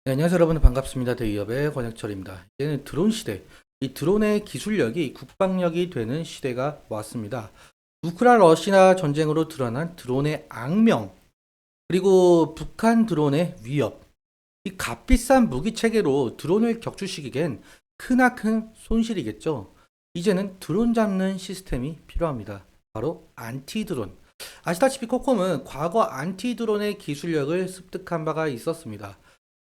네, 안녕하세요 여러분 반갑습니다. 대기업의 권혁철입니다. 이제는 드론 시대, 이 드론의 기술력이 국방력이 되는 시대가 왔습니다. 우크라 러시아 전쟁으로 드러난 드론의 악명, 그리고 북한 드론의 위협, 이 값비싼 무기 체계로 드론을 격추시키기엔 크나큰 손실이겠죠. 이제는 드론 잡는 시스템이 필요합니다. 바로 안티 드론. 아시다시피 코콤은 과거 안티 드론의 기술력을 습득한 바가 있었습니다.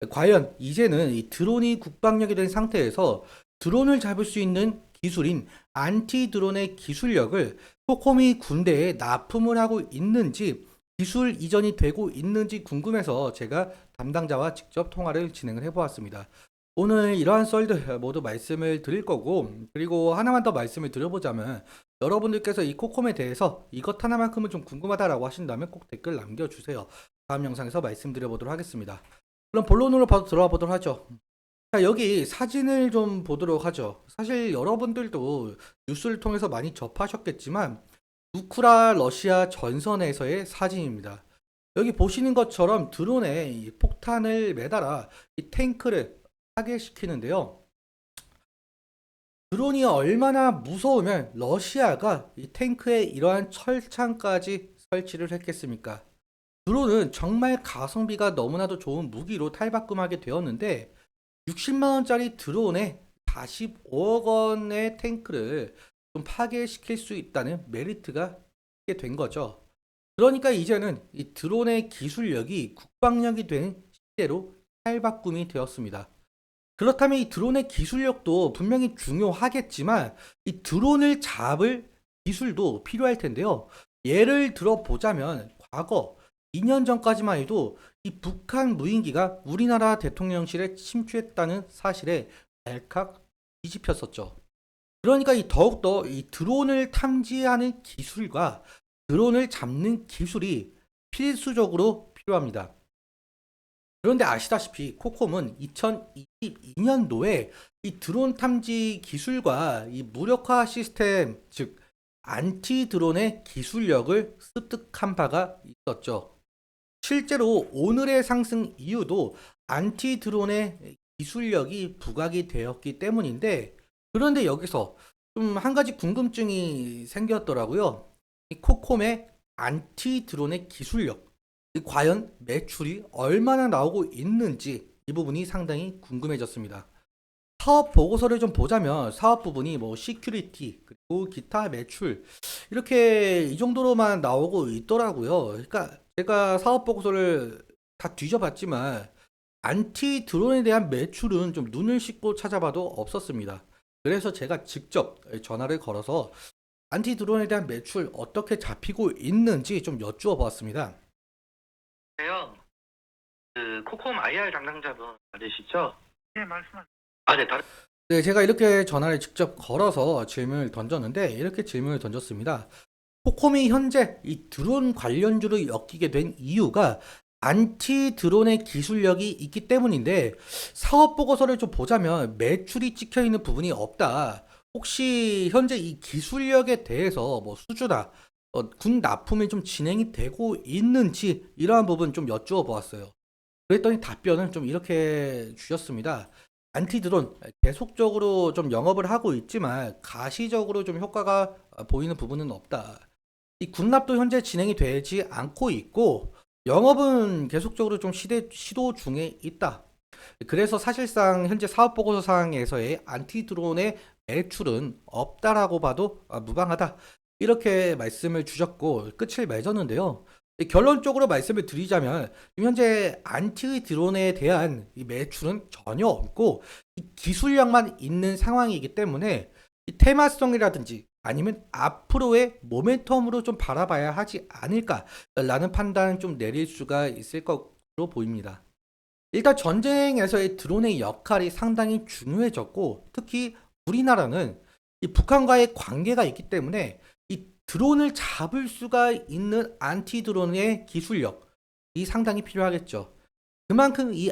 과연 이제는 이 드론이 국방력이 된 상태에서 드론을 잡을 수 있는 기술인 안티 드론의 기술력을 코콤이 군대에 납품을 하고 있는지, 기술 이전이 되고 있는지 궁금해서 제가 담당자와 직접 통화를 진행을 해보았습니다. 오늘 이러한 썰들 모두 말씀을 드릴 거고, 그리고 하나만 더 말씀을 드려보자면, 여러분들께서 이 코콤에 대해서 이것 하나만큼은 좀 궁금하다라고 하신다면 꼭 댓글 남겨주세요. 다음 영상에서 말씀드려보도록 하겠습니다. 그럼 본론으로 바로 들어가 보도록 하죠. 자, 여기 사진을 좀 보도록 하죠. 사실 여러분들도 뉴스를 통해서 많이 접하셨겠지만, 우크라 러시아 전선에서의 사진입니다. 여기 보시는 것처럼 드론에 이 폭탄을 매달아 이 탱크를 파괴시키는데요. 드론이 얼마나 무서우면 러시아가 이 탱크에 이러한 철창까지 설치를 했겠습니까? 드론은 정말 가성비가 너무나도 좋은 무기로 탈바꿈하게 되었는데, 60만 원짜리 드론에 45억 원의 탱크를 좀 파괴시킬 수 있다는 메리트가 있게 된 거죠. 그러니까 이제는 이 드론의 기술력이 국방력이 된 시대로 탈바꿈이 되었습니다. 그렇다면 이 드론의 기술력도 분명히 중요하겠지만, 이 드론을 잡을 기술도 필요할 텐데요. 예를 들어 보자면 과거 2년 전까지만 해도 이 북한 무인기가 우리나라 대통령실에 침투했다는 사실에 발칵 뒤집혔었죠. 그러니까 이 더욱더 이 드론을 탐지하는 기술과 드론을 잡는 기술이 필수적으로 필요합니다. 그런데 아시다시피 코콤은 2022년도에 이 드론 탐지 기술과 이 무력화 시스템, 즉 안티 드론의 기술력을 습득한 바가 있었죠. 실제로 오늘의 상승 이유도 안티 드론의 기술력이 부각이 되었기 때문인데, 그런데 여기서 좀 한 가지 궁금증이 생겼더라고요. 이 코콤의 안티 드론의 기술력, 과연 매출이 얼마나 나오고 있는지 이 부분이 상당히 궁금해졌습니다. 사업 보고서를 좀 보자면 사업 부분이 뭐 시큐리티 그리고 기타 매출 이렇게 이 정도로만 나오고 있더라고요. 그러니까 제가 사업 보고서를 다 뒤져봤지만 안티 드론에 대한 매출은 좀 눈을 씻고 찾아봐도 없었습니다. 그래서 제가 직접 전화를 걸어서 안티 드론에 대한 매출 어떻게 잡히고 있는지 좀 여쭈어 보았습니다. 요. 그 코콤 IR 담당자분 맞으시죠? 네, 말씀하세요. 아, 네, 다른 네, 제가 이렇게 전화를 직접 걸어서 질문을 던졌는데 이렇게 질문을 던졌습니다. 코콤이 현재 이 드론 관련주를 엮이게 된 이유가 안티 드론의 기술력이 있기 때문인데, 사업 보고서를 좀 보자면 매출이 찍혀 있는 부분이 없다. 혹시 현재 이 기술력에 대해서 뭐 수주나 군 납품이 좀 진행이 되고 있는지 이러한 부분 좀 여쭈어 보았어요. 그랬더니 답변을 좀 이렇게 주셨습니다. 안티 드론 계속적으로 좀 영업을 하고 있지만 가시적으로 좀 효과가 보이는 부분은 없다. 이 군납도 현재 진행이 되지 않고 있고 영업은 계속적으로 좀 시도 중에 있다. 그래서 사실상 현재 사업 보고서 상에서의 안티 드론의 매출은 없다라고 봐도 무방하다. 이렇게 말씀을 주셨고 끝을 맺었는데요. 결론적으로 말씀을 드리자면 현재 안티 드론에 대한 이 매출은 전혀 없고 이 기술력만 있는 상황이기 때문에 이 테마성이라든지 아니면 앞으로의 모멘텀으로 좀 바라봐야 하지 않을까라는 판단을 좀 내릴 수가 있을 것으로 보입니다. 일단 전쟁에서의 드론의 역할이 상당히 중요해졌고, 특히 우리나라는 이 북한과의 관계가 있기 때문에 이 드론을 잡을 수가 있는 안티 드론의 기술력이 상당히 필요하겠죠. 그만큼 이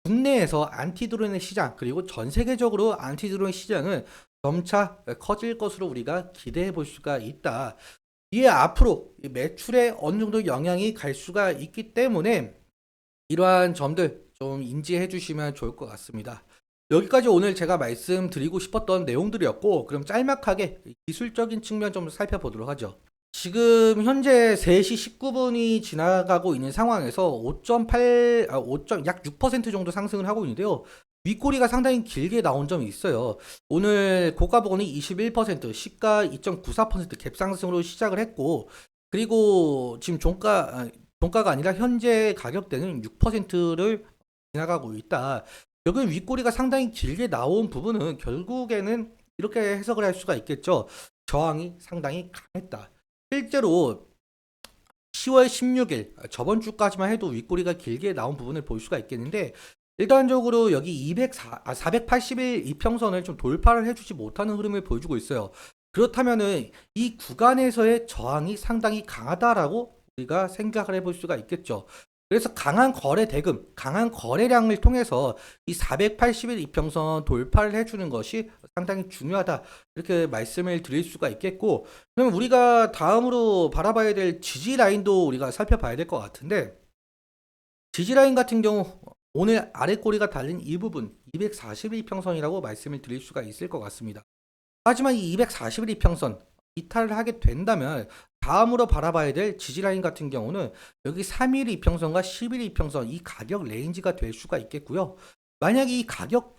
국내에서 안티 드론의 시장 그리고 전 세계적으로 안티 드론의 시장은 점차 커질 것으로 우리가 기대해 볼 수가 있다. 이에 앞으로 이 매출에 어느 정도 영향이 갈 수가 있기 때문에 이러한 점들 좀 인지해 주시면 좋을 것 같습니다. 여기까지 오늘 제가 말씀드리고 싶었던 내용들이었고, 그럼 짤막하게 기술적인 측면 좀 살펴보도록 하죠. 지금 현재 3시 19분이 지나가고 있는 상황에서 5.8, 5. 약 6% 정도 상승을 하고 있는데요. 윗꼬리가 상당히 길게 나온 점이 있어요. 오늘 고가 부근이 21%, 시가 2.94% 갭 상승으로 시작을 했고, 그리고 지금 종가가 아니라 현재 가격대는 6%를 지나가고 있다. 여기 윗꼬리가 상당히 길게 나온 부분은 결국에는 이렇게 해석을 할 수가 있겠죠. 저항이 상당히 강했다. 실제로 10월 16일 저번 주까지만 해도 윗꼬리가 길게 나온 부분을 볼 수가 있겠는데, 일단적으로 여기 481 이평선을 좀 돌파를 해주지 못하는 흐름을 보여주고 있어요. 그렇다면은 이 구간에서의 저항이 상당히 강하다라고 우리가 생각을 해볼 수가 있겠죠. 그래서 강한 거래 대금, 강한 거래량을 통해서 이 481 이평선 돌파를 해주는 것이 상당히 중요하다, 이렇게 말씀을 드릴 수가 있겠고, 그럼 우리가 다음으로 바라봐야 될 지지 라인도 우리가 살펴봐야 될 것 같은데, 지지 라인 같은 경우 오늘 아래 꼬리가 달린 이 부분 241평선이라고 말씀을 드릴 수가 있을 것 같습니다. 하지만 이 241평선 이탈을 하게 된다면 다음으로 바라봐야 될 지지 라인 같은 경우는 여기 3일 이평선과 10일 이평선, 이 가격 레인지가 될 수가 있겠고요. 만약에 이 가격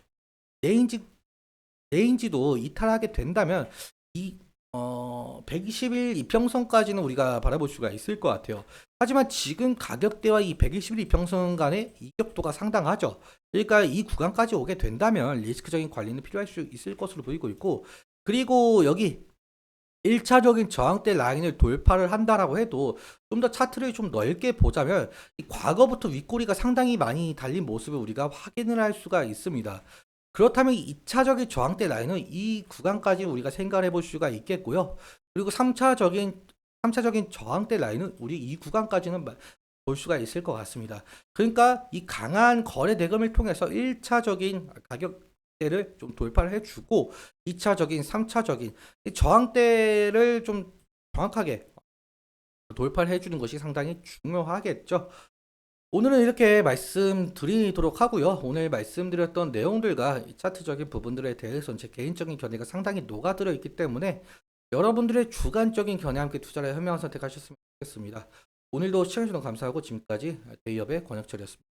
레인지도 이탈하게 된다면 이 120일 이평선까지는 우리가 바라볼 수가 있을 것 같아요. 하지만 지금 가격대와 이 120일 이평선 간의 이격도가 상당하죠. 그러니까 이 구간까지 오게 된다면 리스크적인 관리는 필요할 수 있을 것으로 보이고 있고, 그리고 여기 1차적인 저항대 라인을 돌파를 한다라고 해도 좀 더 차트를 좀 넓게 보자면 이 과거부터 윗꼬리가 상당히 많이 달린 모습을 우리가 확인을 할 수가 있습니다. 그렇다면 2차적인 저항대 라인은 이 구간까지 우리가 생각을 해볼 수가 있겠고요. 그리고 3차적인 저항대 라인은 우리 이 구간까지는 볼 수가 있을 것 같습니다. 그러니까 이 강한 거래 대금을 통해서 1차적인 가격대를 좀 돌파를 해주고 2차적인, 3차적인 저항대를 좀 정확하게 돌파를 해주는 것이 상당히 중요하겠죠. 오늘은 이렇게 말씀드리도록 하고요. 오늘 말씀드렸던 내용들과 이 차트적인 부분들에 대해서는 제 개인적인 견해가 상당히 녹아들어 있기 때문에 여러분들의 주관적인 견해와 함께 투자를 현명한 선택하셨으면 좋겠습니다. 오늘도 시청해주셔서 감사하고 지금까지 대기업의 권혁철이었습니다.